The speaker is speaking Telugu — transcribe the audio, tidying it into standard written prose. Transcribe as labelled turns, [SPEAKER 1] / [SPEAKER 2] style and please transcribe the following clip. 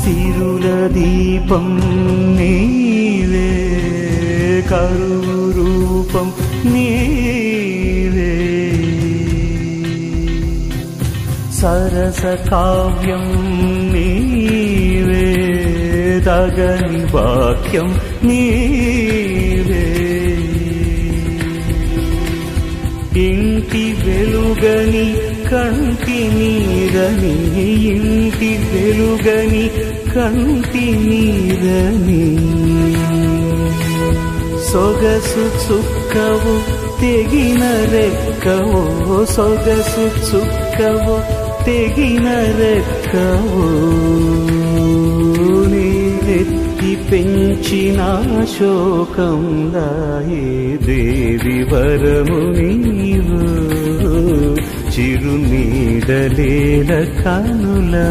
[SPEAKER 1] సిరుల దీపం నీవే కరువు రూపం నీవే సరస కావ్యం నీవే తగని వాక్యం నీవే ఇంటి వెలుగని కంటి నీరని ఇంటి వెలుగని కంటి నీరని సొగసు చుక్కవు తెగిన రెక్కవో సొగసు చుక్కవు తెగిన రెక్కవో నేనెత్తి పెంచిన శోకం దాయే దేవి వరము నీవు చిరునీడలేల కనులా